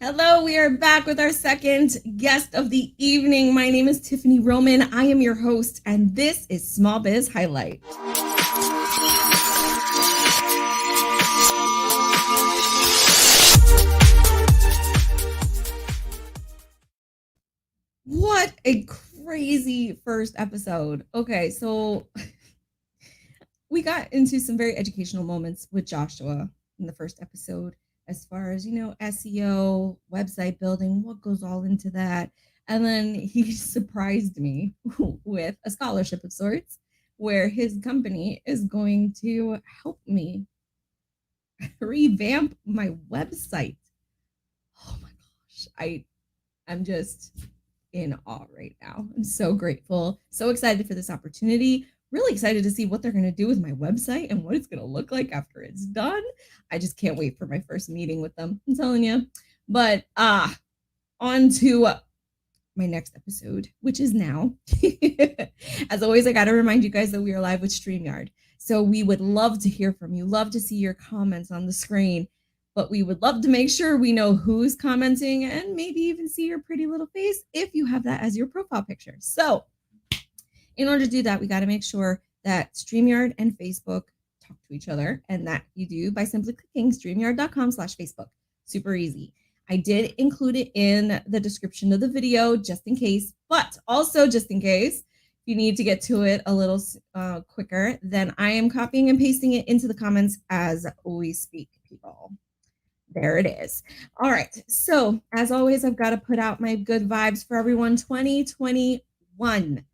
Hello, we are back with our second guest of the evening. My name is Tiffany Roman. I am your host, and this is Small Biz Highlight. What a crazy first episode. Okay, so we got into some very educational moments with Joshua in the first episode as far as, SEO, website building, what goes all into that. And then he surprised me with a scholarship of sorts where his company is going to help me revamp my website. Oh my gosh. I'm just in awe right now. I'm so grateful, so excited for this opportunity. Really excited to see what they're going to do with my website and what it's going to look like after it's done. I just can't wait for my first meeting with them. I'm telling you. But on to my next episode, which is now. As always, I got to remind you guys that we are live with StreamYard. So we would love to hear from you, love to see your comments on the screen, but we would love to make sure we know who's commenting and maybe even see your pretty little face if you have that as your profile picture. So in order to do that, we got to make sure that StreamYard and Facebook talk to each other, and that you do by simply clicking streamyard.com/Facebook. Super easy. I did include it in the description of the video just in case, but also just in case you need to get to it a little quicker, then I am copying and pasting it into the comments as we speak, people. There it is. All right. So, as always, I've got to put out my good vibes for everyone. 2021.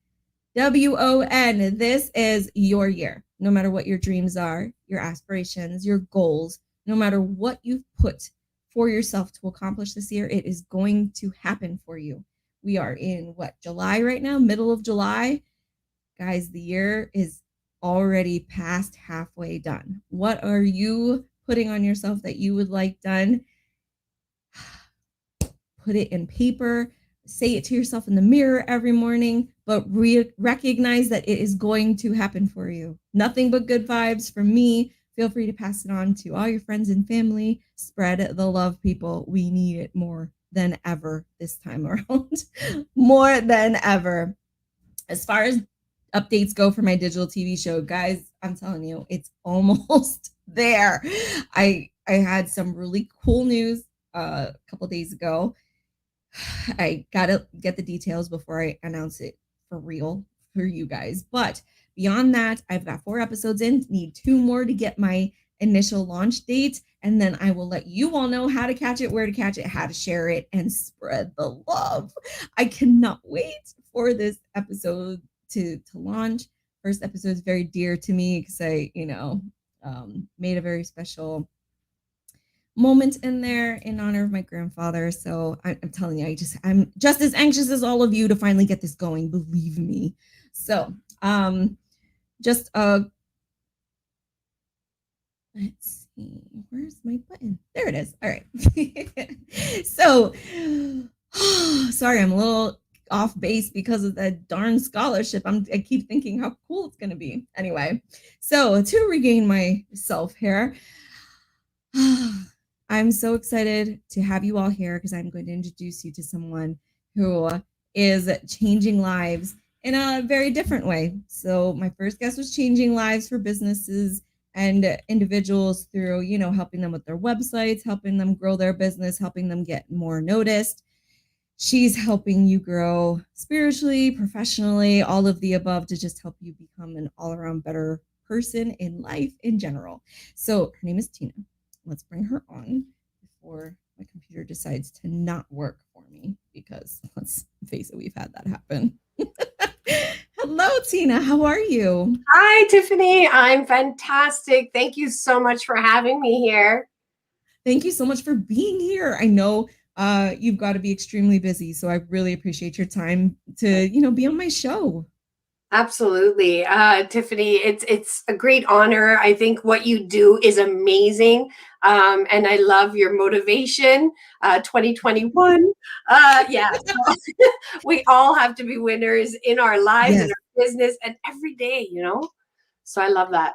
WON. This is your year. No matter what your dreams are, your aspirations, your goals, no matter what you've put for yourself to accomplish this year, it is going to happen for you. We are in July right now, middle of July. Guys, the year is already past halfway done. What are you putting on yourself that you would like done? Put it in paper, say it to yourself in the mirror every morning, but recognize that it is going to happen for you. Nothing but good vibes from me. Feel free to pass it on to all your friends and family. Spread the love, people. We need it more than ever this time around. More than ever. As far as updates go for my digital TV show, guys, I'm telling you, it's almost there. I had some really cool news a couple days ago. I gotta get the details before I announce it for real for you guys. But beyond that, I've got 4 episodes in, need 2 more to get my initial launch date. And then I will let you all know how to catch it, where to catch it, how to share it, and spread the love. I cannot wait for this episode to launch. First episode is very dear to me because I, made a very special moment in there in honor of my grandfather. So I'm telling you, I'm just as anxious as all of you to finally get this going. Believe me. So just let's see, where's my button? There it is. All right. So sorry, I'm a little off base because of that darn scholarship. I keep thinking how cool it's gonna be. Anyway, so to regain myself here. I'm so excited to have you all here because I'm going to introduce you to someone who is changing lives in a very different way. So my first guest was changing lives for businesses and individuals through, helping them with their websites, helping them grow their business, helping them get more noticed. She's helping you grow spiritually, professionally, all of the above to just help you become an all-around better person in life in general. So her name is Tina. Let's bring her on before my computer decides to not work for me because let's face it, we've had that happen. Hello, Tina. How are you? Hi, Tiffany. I'm fantastic. Thank you so much for having me here. Thank you so much for being here. I know you've got to be extremely busy, so I really appreciate your time to, be on my show. Absolutely. Tiffany, it's a great honor. I think what you do is amazing. And I love your motivation. 2021. Yeah. So we all have to be winners in our lives, in Yes. our business, and every day, So I love that.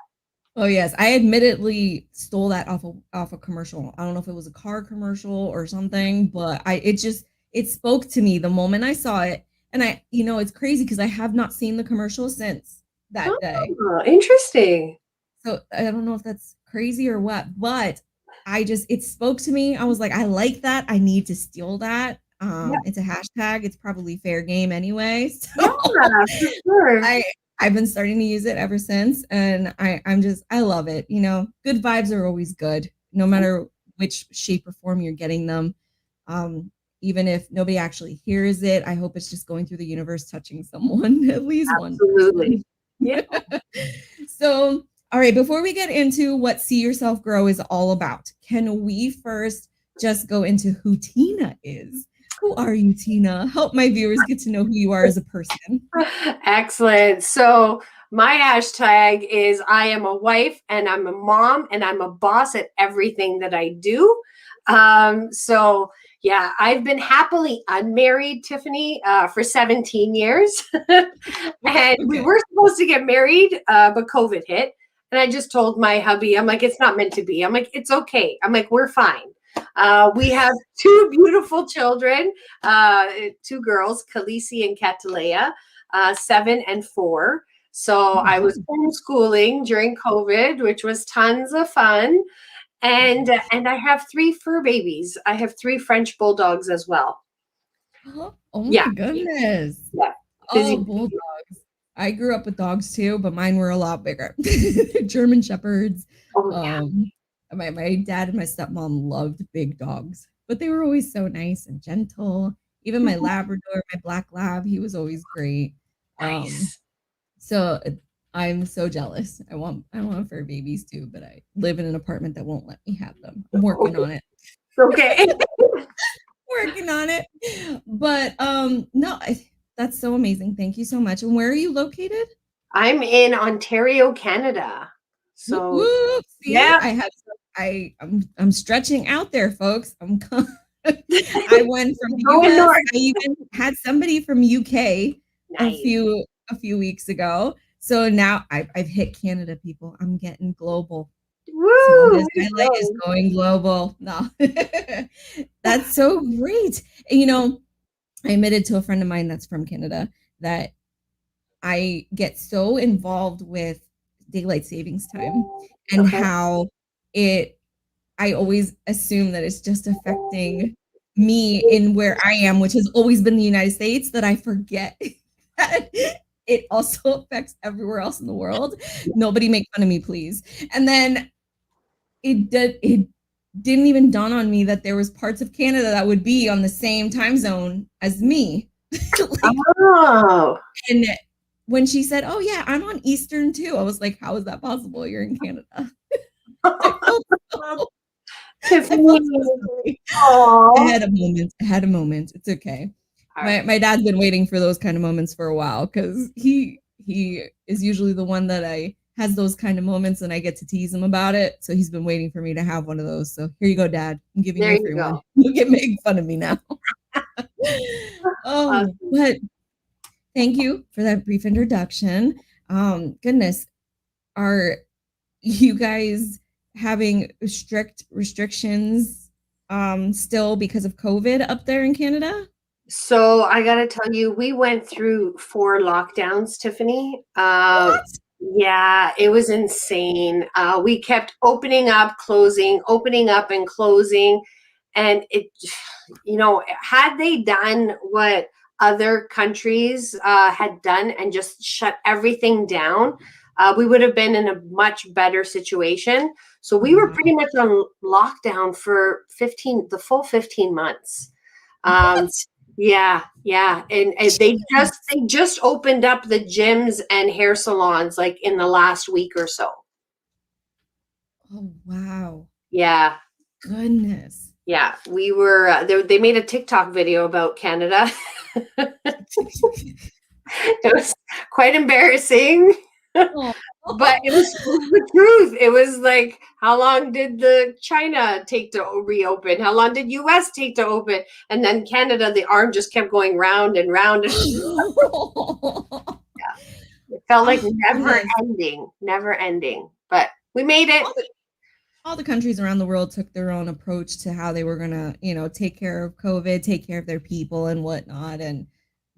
Oh yes, I admittedly stole that off a commercial. I don't know if it was a car commercial or something, but it spoke to me the moment I saw it. And it's crazy because I have not seen the commercial since that day. Oh, interesting. So I don't know if that's crazy or what, but it spoke to me. I was like, I like that. I need to steal that. Yeah, It's a hashtag. It's probably fair game anyway. yeah, So for sure. I I've been starting to use it ever since, and I love it. Good vibes are always good, no matter which shape or form you're getting them. Um, Even if nobody actually hears it, I hope it's just going through the universe, touching someone, at least one Absolutely. person. Yeah. So, all right, before we get into what See Yourself Grow is all about, can we first just go into who Tina is? Who are you, Tina? Help my viewers get to know who you are as a person. Excellent. So my hashtag is I am a wife and I'm a mom and I'm a boss at everything that I do. So yeah, I've been happily unmarried, Tiffany, for 17 years. And we Okay. were supposed to get married, but COVID hit. And I just told my hubby, I'm like, it's not meant to be. I'm like, it's okay. I'm like, we're fine. We have two beautiful children, two girls, Khaleesi and Catalea, 7 and 4. So Oh, I wow. was homeschooling during COVID, which was tons of fun. And I have three fur babies. I have three French bulldogs as well. Oh Yeah, my goodness. yeah, Oh, busy. bulldogs. I grew up with dogs too, but mine were a lot bigger. German shepherds. Oh yeah. Um, my dad and my stepmom loved big dogs, but they were always so nice and gentle. Even my Labrador, my black lab, he was always great. Um, Nice. so I'm so jealous. I want fur babies too, but I live in an apartment that won't let me have them. I'm working Okay. on it. Okay. Working on it. But no, that's so amazing. Thank you so much. And where are you located? I'm in Ontario, Canada. Whoop, So whoop. See, yeah. I'm stretching out there, folks. I went from the Going US. north. I even had somebody from UK a Nice. few weeks ago. So now I've hit Canada, people. I'm getting global. Small Woo! biz Way to highlight is go. going global. No. That's so great. And, I admitted to a friend of mine that's from Canada that I get so involved with daylight savings time and Okay. how it I always assume that it's just affecting me in where I am, which has always been the United States, that I forget that it also affects everywhere else in the world. Nobody make fun of me, please. And then it didn't even dawn on me that there was parts of Canada that would be on the same time zone as me. Like, Oh. and when she said, "Oh yeah, I'm on Eastern too," I was like, "How is that possible? You're in Canada." I felt so, I Tiffany. felt so silly. I Oh. had a moment. I had a moment. It's okay. All right. My dad's been waiting for those kind of moments for a while because he is usually the one that I has those kind of moments and I get to tease him about it. So he's been waiting for me to have one of those. So here you go, Dad. I'm giving There you a you free one. go. You can make fun of me now. Oh, Awesome. but thank you for that brief introduction. Goodness, are you guys having strict restrictions still because of COVID up there in Canada? So I got to tell you, we went through 4 lockdowns, Tiffany. What? Yeah, it was insane. We kept opening up and closing. And had they done what other countries had done and just shut everything down, we would have been in a much better situation. So we were Wow. pretty much on lockdown for the full 15 months. Um, What? yeah, yeah, and they just opened up the gyms and hair salons like in the last week or so. Oh, wow. Yeah, Goodness. yeah, we were. They made a TikTok video about Canada. It was quite embarrassing, Oh. but it was the truth. It was like, how long did the China take to reopen? How long did US take to open? And then Canada, the arm just kept going round and round. And it felt like Oh, never goodness. ending, never ending. But We made it. all the all the countries around the world took their own approach to how they were gonna, take care of COVID, take care of their people and whatnot. And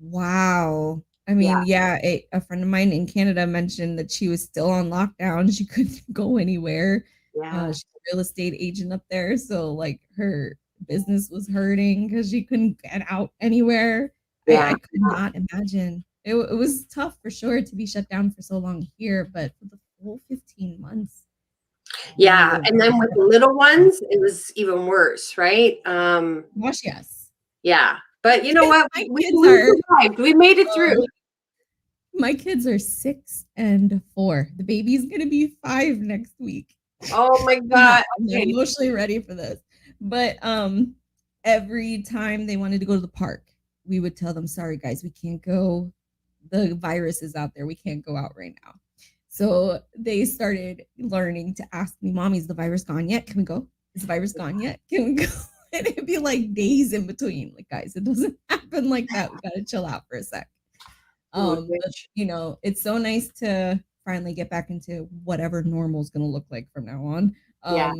wow. I Yeah, mean, yeah, a friend of mine in Canada mentioned that she was still on lockdown. She couldn't go anywhere. yeah, She's a real estate agent up there, so like her business was hurting because she couldn't get out anywhere. I yeah, could not imagine. It was tough for sure to be shut down for so long here, but for the full 15 months, we yeah. were And then with the little ones, it was even worse, right? gosh, yes. Yeah. But you know what? My We, kids we are survived. We made it through. uh, my kids are 6 and 4. The baby's gonna be 5 next week. Oh my God. I'm not Okay. emotionally ready for this. But every time they wanted to go to the park, we would tell them, sorry guys, we can't go. The virus is out there. We can't go out right now. So they started learning to ask me, Mommy, is the virus gone yet? Can we go? Is the virus gone yet? Can we go? And it'd be like days in between. Like, guys, it doesn't happen like that. We gotta chill out for a sec. But Which, it's so nice to finally get back into whatever normal is gonna look like from now on. yeah.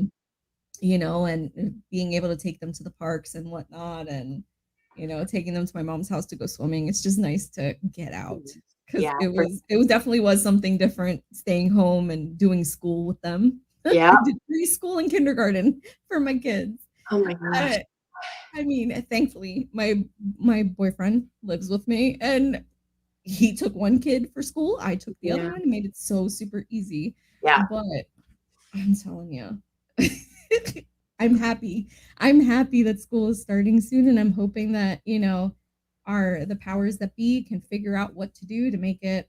And being able to take them to the parks and whatnot, and taking them to my mom's house to go swimming. It's just nice to get out because Yeah. it was definitely was something different staying home and doing school with them. I Yeah. did preschool and kindergarten for my kids. Oh my gosh. I, I mean, thankfully, my boyfriend lives with me, and he took one kid for school. I took the other Yeah. one and made it so super easy. Yeah. But I'm telling you, I'm happy. I'm happy that school is starting soon, and I'm hoping that the powers that be can figure out what to do to make it,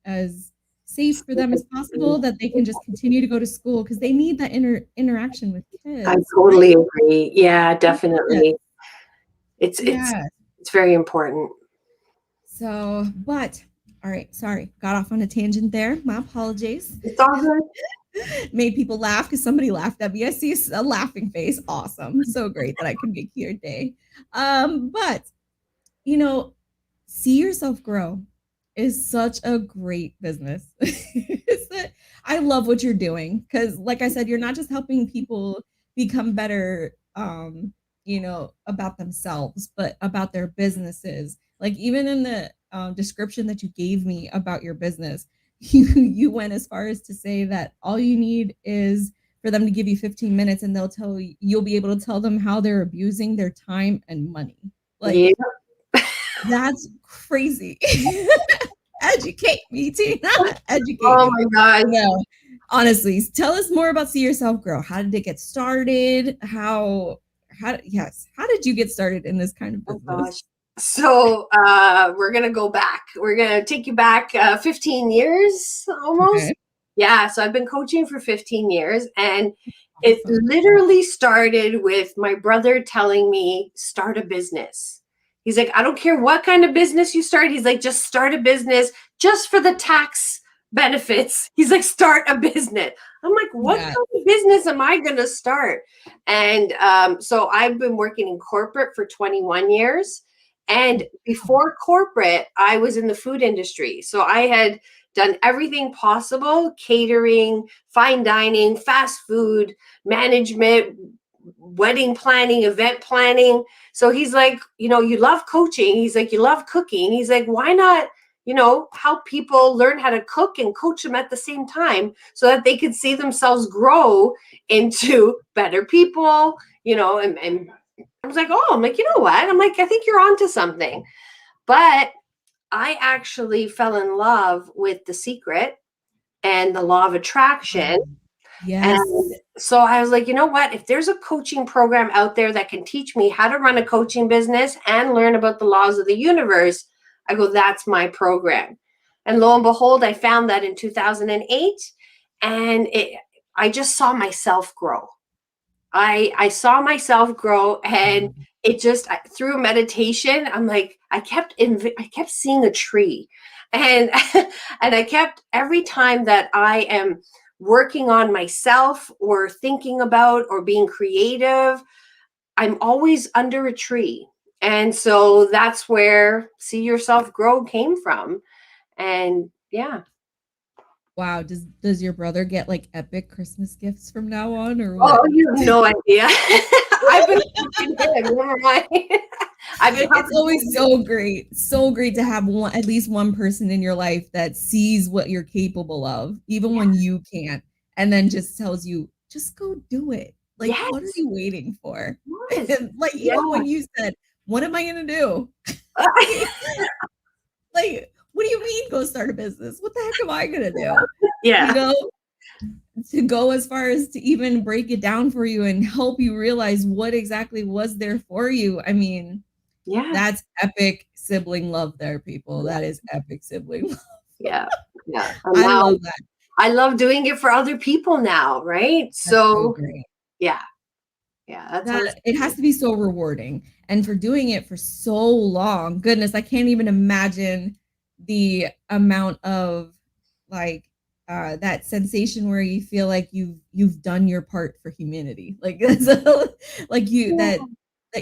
as safe for them as possible. That they can just continue to go to school because they need that interaction with I kids, totally right? agree. Yeah, Yeah, definitely. It's yeah. it's very important. So, but all right, sorry, got off on a tangent there. My apologies. It's all good. Made people laugh because somebody laughed at me. I see a laughing face. Awesome. So great that I could make your day. But you know, see yourself grow is such a great business. I love what you're doing because, like I said, you're not just helping people become better, about themselves, but about their businesses. Like even in the description that you gave me about your business, you went as far as to say that all you need is for them to give you 15 minutes and you'll be able to tell them how they're abusing their time and money. Yeah. Like that's crazy. Educate me, Tina. Educate Oh me. my God. No, honestly, tell us more about See Yourself Grow. How did it get started? How did you get started in this kind of Oh gosh. business? So we're gonna go back. We're gonna take you back 15 years almost. Okay. Yeah, so I've been coaching for 15 years, and it Awesome. literally started with my brother telling me start a business. He's like, I don't care what kind of business you start. He's like, just start a business just for the tax benefits. He's like, start a business. I'm like, what Yeah. kind of business am I going to start? And so I've been working in corporate for 21 years. And before corporate, I was in the food industry. So I had done everything possible: catering, fine dining, fast food, management, wedding planning, event planning. So he's like, you love coaching. He's like, you love cooking. He's like, why not, help people learn how to cook and coach them at the same time so that they could see themselves grow into better people, and I was like, oh, I'm like, you know what? I'm like, I think you're onto something. But I actually fell in love with The Secret and the law of attraction. And Yes. so I was like, you know what? If there's a coaching program out there that can teach me how to run a coaching business and learn about the laws of the universe, I go, that's my program. And lo and behold, I found that in 2008, and I just saw myself grow. I saw myself grow, and it just through meditation, I'm like, I kept seeing a tree, and and I kept every time that I am working on myself or thinking about or being creative, I'm always under a tree. And so that's where See Yourself Grow came from. And yeah. Wow, does your brother get like epic Christmas gifts from now on or Oh, what? you have no idea. I've been talking to him. Never mind. I've been It's talking always so great to have one, at least one person in your life that sees what you're capable of, even Yeah. when you can't, and then just tells you, just go do it. Like, what are Yes. you waiting for? Yes. Like, Yeah. even when you said, what am I gonna do? Like, what do you mean go start a business? What the heck am I gonna do? You Yeah. know, to go as far as to even break it down for you and help you realize what exactly was there for you. I mean, Yeah. that's epic sibling love there, people. That is epic sibling love. Yeah. Yeah. And I now love that. I love doing it for other people now, right? That's so So great. yeah. Yeah. That's how it's That it has to be so rewarding. And for doing it for so long, goodness, I can't even imagine the amount of like that sensation where you feel like you've done your part for humanity. Like so, like you that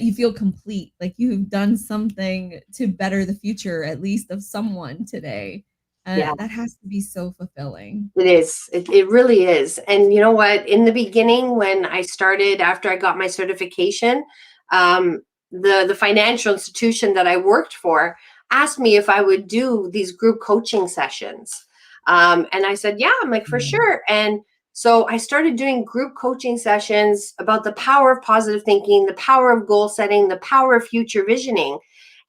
you feel complete, like you've done something to better the future at least of someone today. yeah. That has to be so fulfilling. It is. It really is. And you know what? In the beginning, when I started after I got my certification, um, the financial institution that I worked for asked me if I would do these group coaching sessions. And I said, yeah, I'm like, for Mm. sure. And so I started doing group coaching sessions about the power of positive thinking, the power of goal setting, the power of future visioning.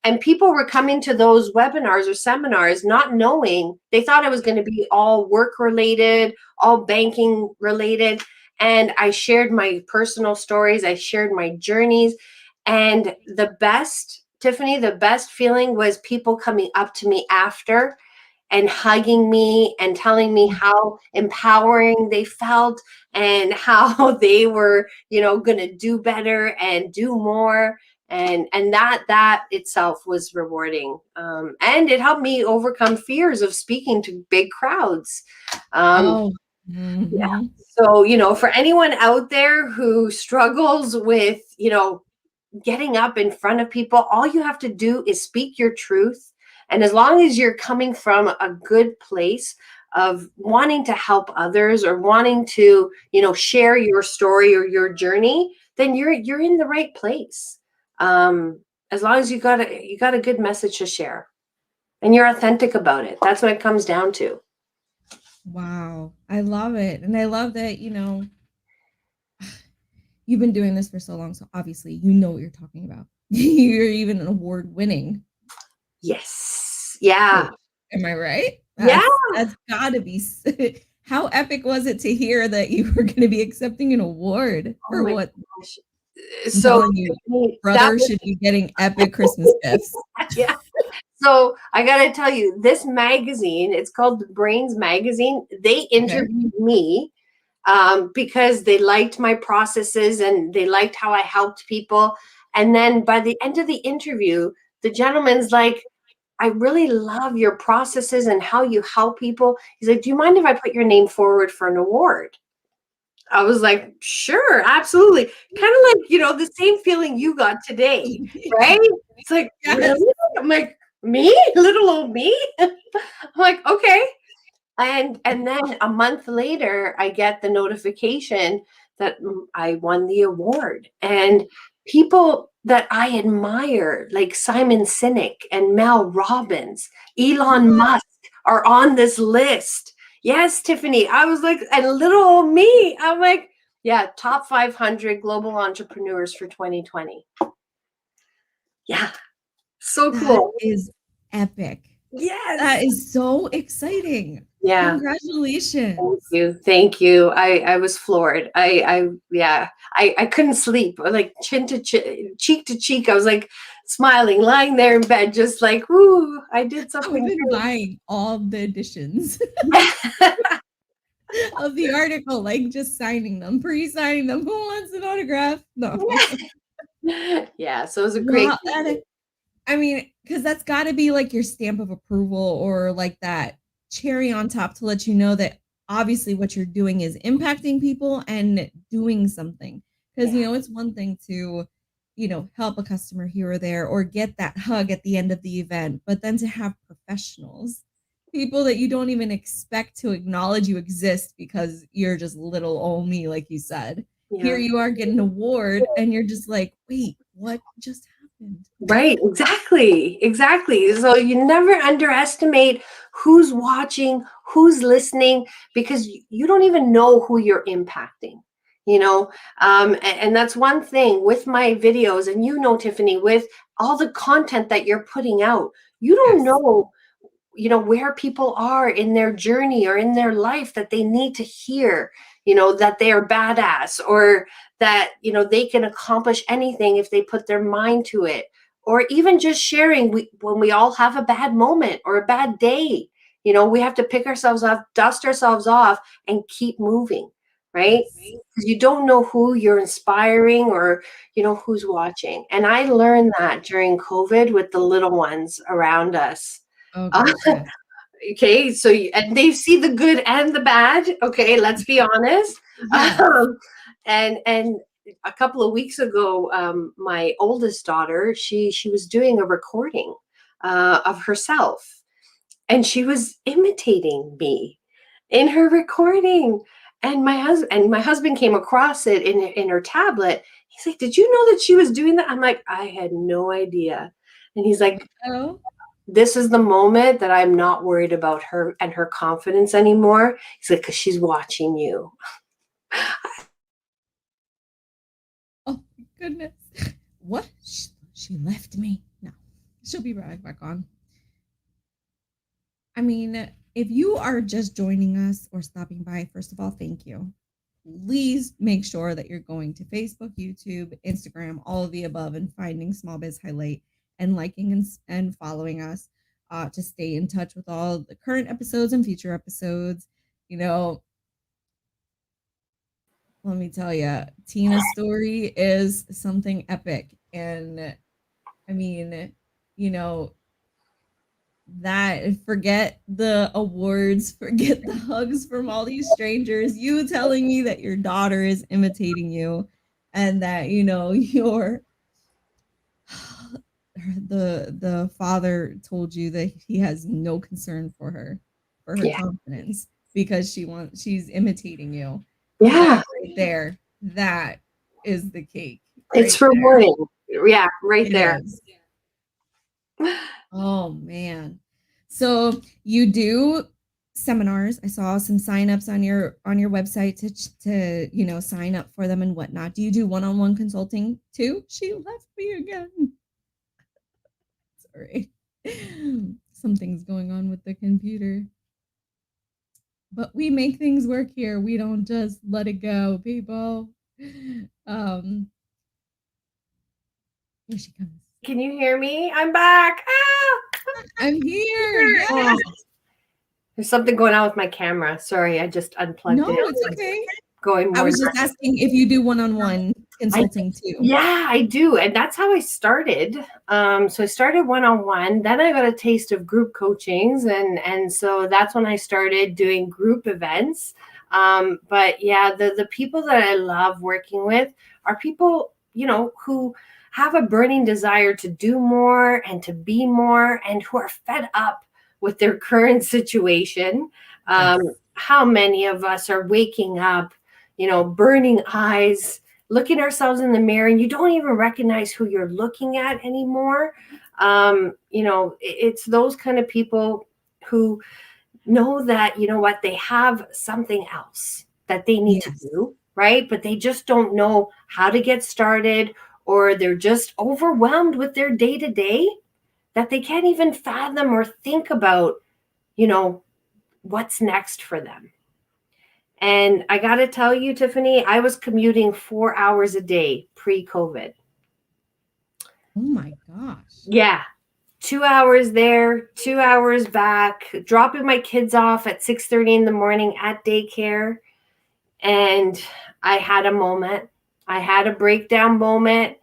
And people were coming to those webinars or seminars not knowing, they thought it was going to be all work related, all banking related. And I shared my personal stories, I shared my journeys. And the best, Tiffany, the best feeling was people coming up to me after and hugging me and telling me how empowering they felt and how they were, going to do better and do more. And that itself was rewarding, and it helped me overcome fears of speaking to big crowds. um, Oh, yeah. mhm. So, for anyone out there who struggles with, getting up in front of people, all you have to do is speak your truth. And as long as you're coming from a good place of wanting to help others or wanting to, share your story or your journey, then you're in the right place. As long as you got a good message to share and you're authentic about it. That's what it comes down to. Wow. I love it. And I love that, you've been doing this for so long. So obviously, you know what you're talking about. You're even an award winning Yes. Yeah. coach. Am I right? Yeah. That's gotta be how epic was it to hear that you were going to be accepting an award Oh for my what gosh. I'm So telling you, that brother was, should be getting epic Christmas gifts. yeah. So I gotta tell you, this magazine, it's called the Brains Magazine. They Okay. interviewed me, because they liked my processes and they liked how I helped people. And then by the end of the interview, the gentleman's like, I really love your processes and how you help people. He's like, do you mind if I put your name forward for an award? I was like, sure, absolutely. Kind of like, the same feeling you got today, right? It's like, Yes. really? I'm like, me? Little old me? I'm like, okay. And then a month later, I get the notification that I won the award. And people that I admire, like Simon Sinek and Mel Robbins, Elon What? Musk, are on this list. Yes, Tiffany. I was like, and little old me. I'm like, yeah, top 500 global entrepreneurs for 2020. Yeah, so That cool. is epic. That Yes. is so exciting. Yeah. Thank Congratulations. you. Thank you. I was floored. Yeah, I couldn't sleep. Like chin to chin, cheek to cheek. I was like smiling, lying there in bed, just like, whoo, I did I would something have been buying all the editions great. of the article, like just signing them, pre-signing them. Who wants an autograph? No. Yeah, so it was a great Wow. I mean, because that's got to be like your stamp of approval or like that cherry on top to let you know that obviously what you're doing is impacting people and doing something. Because, yeah. it's one thing to, help a customer here or there or get that hug at the end of the event, but then to have professionals people that you don't even expect to acknowledge you exist because you're just little old me, like you said. Here Yeah. you are getting an award, and you're just like, wait, what just happened? Right, exactly, exactly. So you never underestimate who's watching, who's listening, because you don't even know who you're impacting. You know, and that's one thing with my videos, and Tiffany, with all the content that you're putting out, you don't Yes. know, where people are in their journey or in their life that they need to hear, that they are badass, or that they can accomplish anything if they put their mind to it, or even just sharing, when we all have a bad moment or a bad day, we have to pick ourselves up, dust ourselves off, and keep moving, right? Yes. Because you don't know who you're inspiring, or who's watching. And I learned that during COVID with the little ones around us. Oh gosh, yes. Okay, so and they see the good and the bad. Okay, let's be honest. Yes. And a couple of weeks ago, my oldest daughter, she was doing a recording of herself, and she was imitating me in her recording. And my husband came across it in her tablet. He's like, "Did you know that she was doing that?" I'm like, "I had no idea." And he's like, Oh, "This is the moment that I'm not worried about her and her confidence anymore." He's like, "Because she's watching you." oh my goodness. What? She left me. No, she'll be right back on. I mean, if you are just joining us or stopping by, first of all, thank you. Please make sure that you're going to Facebook, YouTube, Instagram, all of the above, and finding Small Biz Highlight and liking and following us to stay in touch with all the current episodes and future episodes. You know, let me tell you, Tina's story is something epic. And I mean, you know, that forget the awards, forget the hugs from all these strangers, you telling me that your daughter is imitating you and that, your the father told you that he has no concern for her Yeah. confidence because she's imitating you. That Yeah. right there, that is the cake It's right there. rewarding. Yeah, right It there. is. Oh man. So you do seminars. I saw some signups on your website to sign up for them and whatnot. Do you do one-on-one consulting too? She left me again. Sorry. Something's going on with the computer. But we make things work here. We don't just let it go, people. Um, Here she comes. Can you hear me? I'm back. Ah! I'm here. Yes. Oh, there's something going on with my camera. Sorry, I just unplugged No, it. it's okay. Going I more. was just asking if you do one-on-one I consulting too. Yeah, I do, and that's how I started. So I started one-on-one. Then I got a taste of group coachings, and so that's when I started doing group events. But yeah, the people that I love working with are people who have a burning desire to do more and to be more, and who are fed up with their current situation. Um, Yes. how many of us are waking up, burning eyes, looking ourselves in the mirror, and you don't even recognize who you're looking at anymore. It's those kind of people who know that, what, they have something else that they need to Yes. do, right? But they just don't know how to get started, or they're just overwhelmed with their day to day, that they can't even fathom or think about, you know, what's next for them. And I got to tell you, Tiffany, I was commuting 4 hours a day pre-COVID. Oh my gosh. Yeah. 2 hours there, 2 hours back, dropping my kids off at 6:30 in the morning at daycare. And I had a moment. I had a breakdown moment.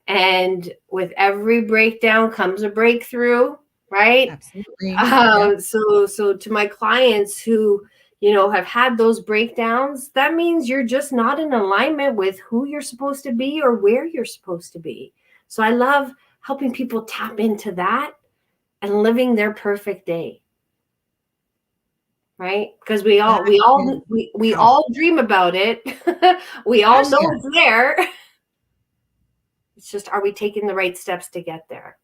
And with every breakdown comes a breakthrough, right? Absolutely. Yep. So to my clients who, have had those breakdowns, that means you're just not in alignment with who you're supposed to be or where you're supposed to be. So I love helping people tap into that and living their perfect day. right? Because That is we powerful. all dream about it. We all Gosh, know yeah. it's there. It's just, are we taking the right steps to get there?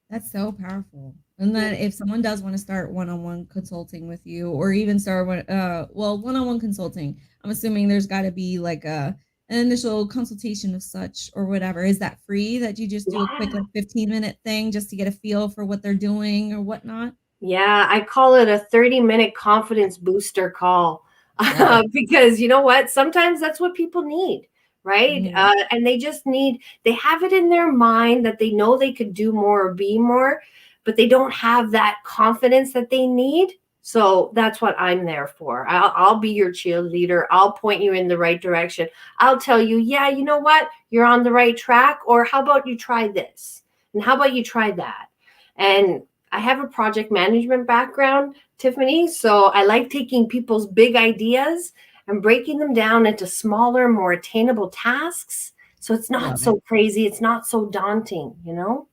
That's so powerful. And Yeah. then if someone does want to start one-on-one consulting with you, or even start one-on-one consulting, I'm assuming there's got to be like an initial consultation of such or whatever. Is that free, that you just do a quick Yeah. like 15-minute thing just to get a feel for what they're doing or whatnot? Yeah, I call it a 30-minute confidence booster call. Love it. Because you know what? Sometimes that's what people need, right? Mhm. And they have it in their mind that they know they could do more or be more, but they don't have that confidence that they need. So that's what I'm there for. I'll be your cheerleader. I'll point you in the right direction. I'll tell you, yeah, you know what? You're on the right track. Or how about you try this? And how about you try that? And I have a project management background, Tiffany. So I like taking people's big ideas and breaking them down into smaller, more attainable tasks. So it's not Love it. so crazy. It's not so daunting, you know?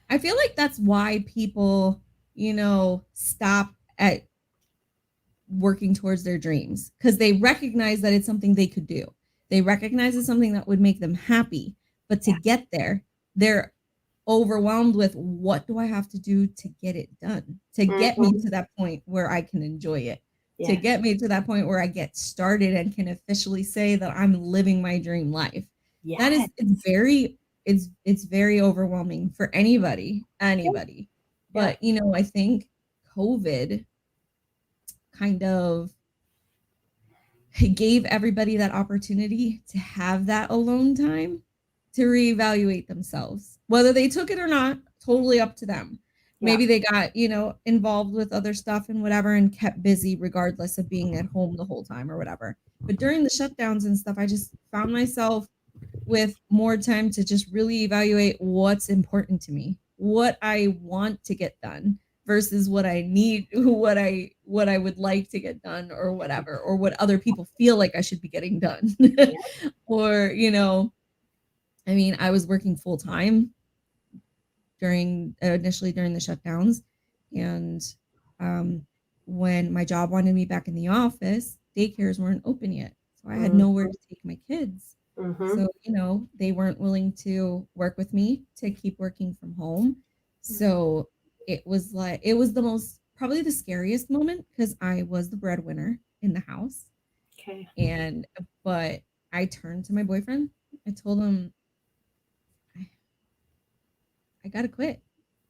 I feel like that's why people, stop at working towards their dreams, because they recognize that it's something they could do. They recognize it's something that would make them happy. But to Yeah. get there, they're overwhelmed with, what do I have to do to get it done? To get me Hmm. to that point where I can enjoy it. To Yes. get me to that point where I get started and can officially say that I'm living my dream life. That Yes. is it's very overwhelming for anybody, anybody. Yeah. But I think COVID kind of gave everybody that opportunity to have that alone time to reevaluate themselves. Whether they took it or not, totally up to them. Yeah. Maybe they got, involved with other stuff and whatever and kept busy regardless of being at home the whole time or whatever. But during the shutdowns and stuff, I just found myself with more time to just really evaluate what's important to me, what I want to get done versus what I need, what I would like to get done or whatever, or what other people feel like I should be getting done. Yeah. Or, I mean, I was working full time during initially during the shutdowns, and um when my job wanted me back in the office, daycares weren't open yet. So I had nowhere to take my kids. Mm-hmm. So, they weren't willing to work with me to keep working from home. So it was the most, probably the scariest moment, because I was the breadwinner in the house. Okay. And, but I turned to my boyfriend. I told him, I, I gotta quit.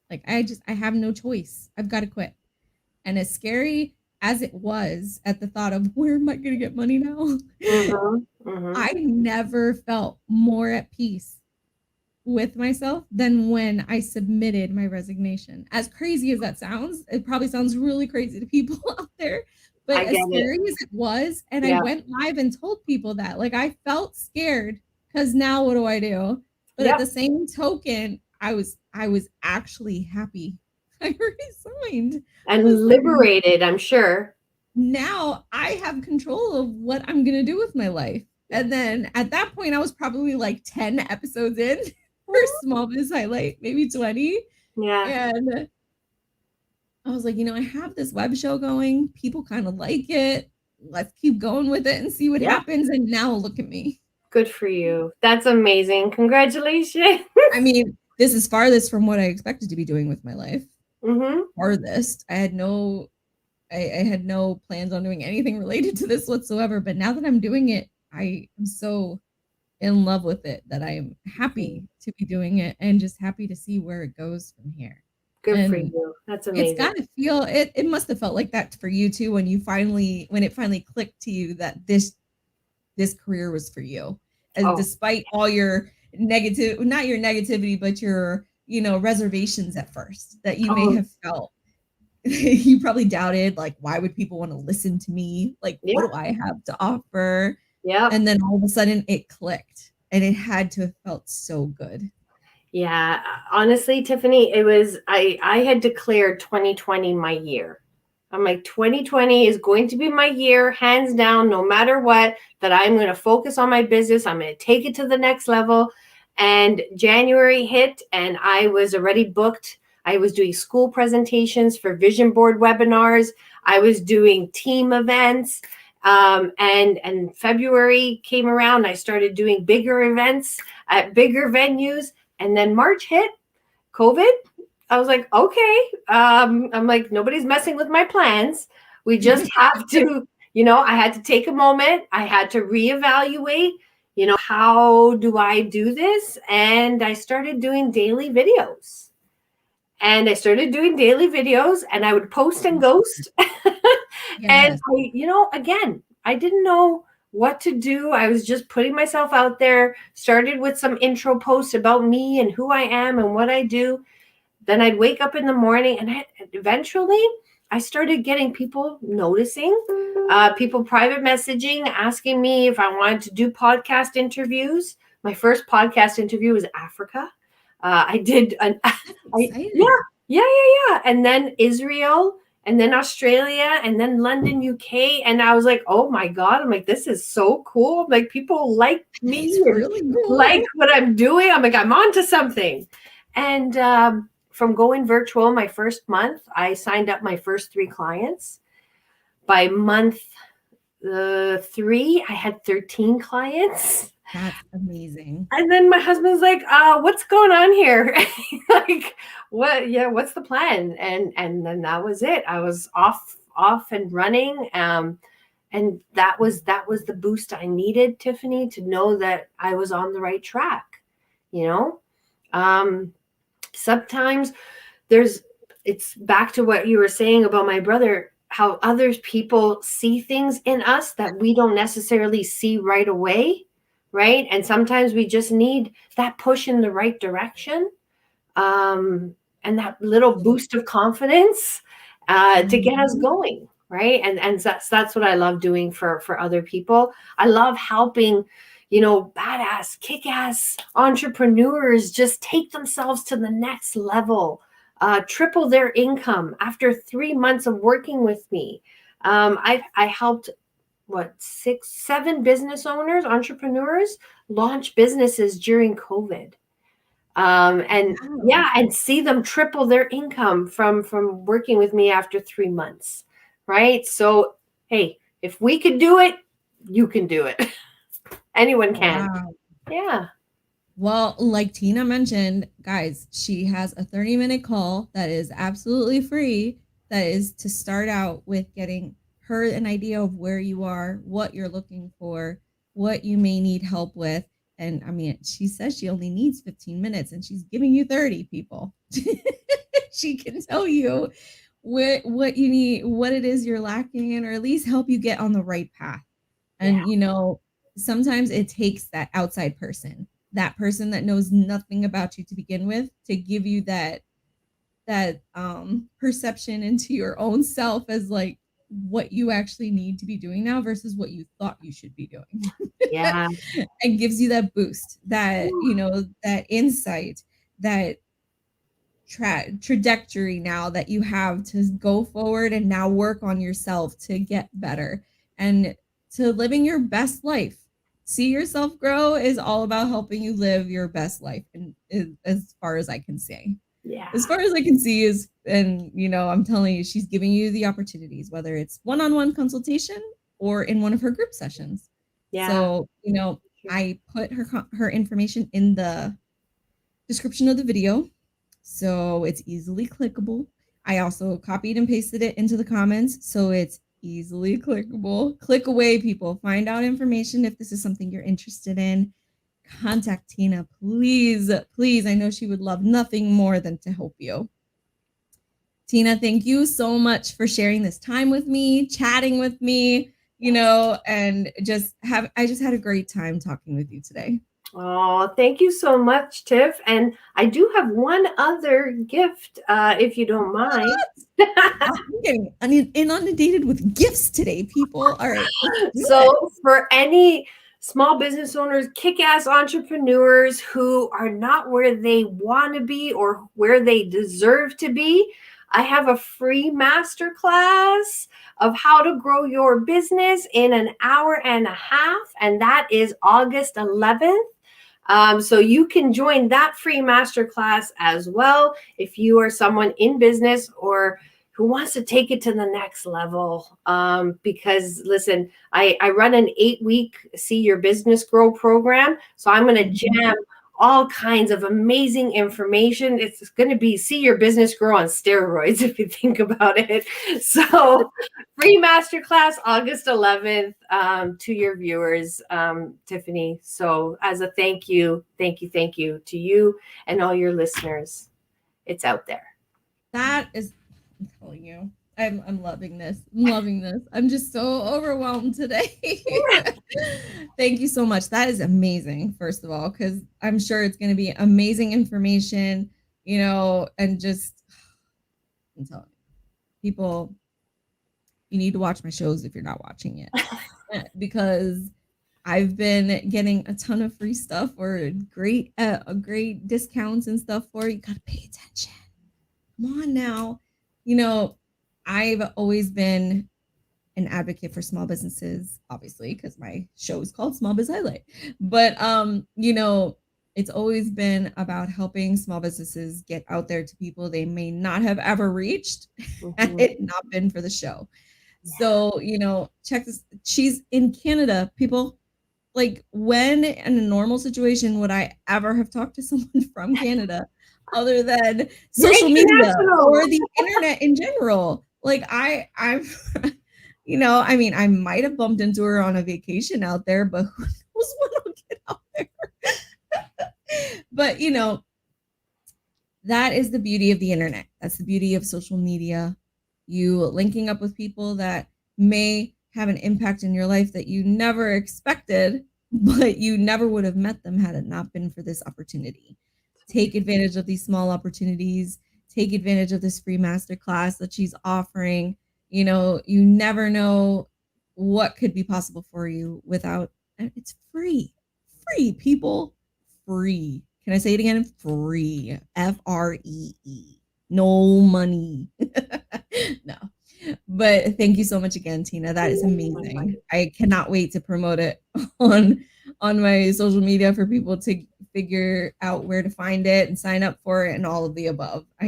Like, I have no choice. I've got to quit. And as scary as it was at the thought of, where am I going to get money now? Mm-hmm. Mm-hmm. I never felt more at peace with myself than when I submitted my resignation. As crazy as that sounds, it probably sounds really crazy to people out there, but I as get it. scary as it was, and I Yeah. went live and told people that, like, I felt scared because now what do I do? But at Yep. the same token, I was actually happy. I resigned. I was And like, liberated, I'm sure. now I have control of what I'm gonna do with my life. Yeah. And then at that point, I was probably like 10 episodes in for Small Biz Highlight, maybe 20. Yeah. And I was like, I have this web show going. People kind of like it. Let's keep going with it and see what Yeah. happens. And now look at me. Good for you. That's amazing. Congratulations. I mean, this is farthest from what I expected to be doing with my life. Mm-hmm. Farthest. I had no plans on doing anything related to this whatsoever. But now that I'm doing it, I am so in love with it that I am happy to be doing it and just happy to see where it goes from here. Good for And you. That's it's amazing. got to feel it must have felt like that for you too, when it finally clicked to you that this career was for you. As Oh, despite all your negative, not your negativity, but your, reservations at first that you may oh, have felt. You probably doubted, like, why would people want to listen to me? Like, what yeah. do I have to offer? Yep. And then all of a sudden it clicked, and it had to have felt so good. Yeah. Honestly, Tiffany, I had declared 2020 my year. I'm like, 2020 is going to be my year, hands down, no matter what, that I'm going to focus on my business. I'm going to take it to the next level. And January hit, and I was already booked I was doing school presentations for vision board webinars. I was doing team events. And February came around. I started doing bigger events at bigger venues. And then March hit, COVID. I was like, okay. I'm like, nobody's messing with my plans. We just have to, I had to take a moment. I had to reevaluate, how do I do this? And I started doing daily videos. And I would post and ghost. And Yes. again, I didn't know what to do. I was just putting myself out there, started with some intro posts about me and who I am and what I do. Then I'd wake up in the morning and eventually I started getting people noticing, people private messaging, asking me if I wanted to do podcast interviews. My first podcast interview was Africa. I did yeah. And then Israel, and then Australia, and then London, UK. And I was like, oh my God. I'm like, this is so cool. Like, people like me, It's really cool. like what I'm doing. I'm like, I'm on to something. And from going virtual my first month, I signed up my first 3 clients. By month 3, I had 13 clients. That's amazing. And then my husband's like, what's going on here? Like, what's the plan? And then that was it. I was off and running. And that was the boost I needed, Tiffany, to know that I was on the right track. Sometimes it's back to what you were saying about my brother, how other people see things in us that we don't necessarily see right away. Right. And sometimes we just need that push in the right direction, and that little boost of confidence to get us going. Right. And that's what I love doing for other people. I love helping, badass, kick-ass entrepreneurs just take themselves to the next level, triple their income after 3 months of working with me. I helped 7 business owners, entrepreneurs launch businesses during COVID. And see them triple their income from working with me after 3 months. Right. So, hey, if we could do it, you can do it. Anyone can. Wow. Yeah. Well, like Tina mentioned, guys, she has a 30-minute call that is absolutely free. That is to start out with getting her an idea of where you are, what you're looking for, what you may need help with. And I mean, she says she only needs 15 minutes and she's giving you 30 people. She can tell you what you need, what it is you're lacking in, or at least help you get on the right path. And, sometimes it takes that outside person, that person that knows nothing about you to begin with, to give you that perception into your own self as like what you actually need to be doing now versus what you thought you should be doing. Yeah. And gives you that boost, that that insight, that trajectory now that you have to go forward and now work on yourself to get better and to living your best life. See yourself grow is all about helping you live your best life, and as far as I can say. Yeah. As far as I can see is, and I'm telling you, she's giving you the opportunities, whether it's one-on-one consultation or in one of her group sessions. Yeah. So, I put her information in the description of the video, so it's easily clickable. I also copied and pasted it into the comments, so it's easily clickable. Click away, people. Find out information if this is something you're interested in. Contact Tina, please. Please. I know she would love nothing more than to help you. Tina, thank you so much for sharing this time with me, chatting with me, and I just had a great time talking with you today. Oh, thank you so much, Tiff. And I do have one other gift, if you don't mind. I'm getting inundated with gifts today, people. All right. So for any small business owners, kick-ass entrepreneurs who are not where they want to be or where they deserve to be, I have a free masterclass of how to grow your business in an hour and a half. And that is August 11th. So you can join that free masterclass as well if you are someone in business or who wants to take it to the next level. Because listen, I run an 8-week See Your Business Grow program. So I'm going to jam all kinds of amazing information. It's going to be See Your Business Grow on steroids, if you think about it. So free masterclass August 11th to your viewers, Tiffany. So as a thank you to you and all your listeners. It's out there. That is, I'm telling you, I'm loving this. I'm loving this. I'm just so overwhelmed today. Thank you so much. That is amazing, first of all, because I'm sure it's going to be amazing information, and just, I'm telling you, people, you need to watch my shows if you're not watching it, because I've been getting a ton of free stuff or great discounts and stuff for it. You got to pay attention. Come on now. I've always been an advocate for small businesses, obviously, because my show is called Small Biz Highlight. But it's always been about helping small businesses get out there to people they may not have ever reached had it not been for the show. So, check this. She's in Canada, people. Like, when in a normal situation would I ever have talked to someone from Canada other than social media or the internet in general? Like, I'm I might have bumped into her on a vacation out there, but who knows when I'll get out there? But that is the beauty of the internet. That's the beauty of social media. You linking up with people that may have an impact in your life that you never expected, but you never would have met them had it not been for this opportunity. Take advantage of these small opportunities. Take advantage of this free masterclass that she's offering. You never know what could be possible for you without, and it's free. Free, people. Free. Can I say it again? Free. Free. No money. No. But thank you so much again, Tina. That is amazing. I cannot wait to promote it on my social media for people to figure out where to find it and sign up for it and all of the above. I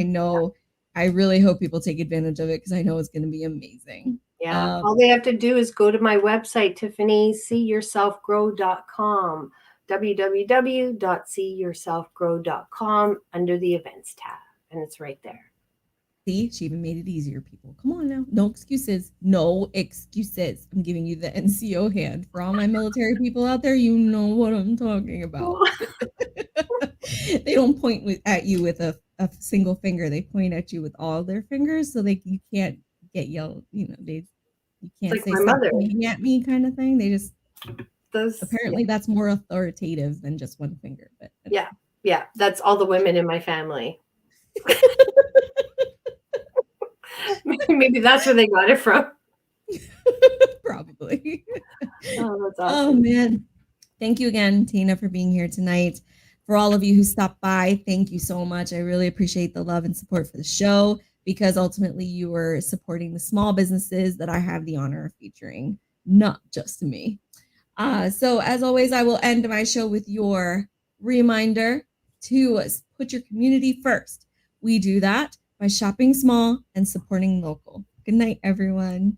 really hope people take advantage of it because I know it's going to be amazing. Yeah. All they have to do is go to my website, TiffanySeeYourselfGrow.com, www.seeyourselfgrow.com, under the events tab. And it's right there. See, she even made it easier, people. Come on now. No excuses. No excuses. I'm giving you the NCO hand. For all my military people out there, you know what I'm talking about. They don't point at you with a single finger. They point at you with all their fingers so you can't get yelled. You can't like say stop pointing at me kind of thing. They just apparently that's more authoritative than just one finger. But yeah, that's all the women in my family. Maybe that's where they got it from. Probably. Oh, that's awesome. Oh man. Thank you again, Tina, for being here tonight. For all of you who stopped by, thank you so much. I really appreciate the love and support for the show because ultimately you are supporting the small businesses that I have the honor of featuring, not just me. So as always, I will end my show with your reminder to put your community first. We do that by shopping small and supporting local. Good night, everyone.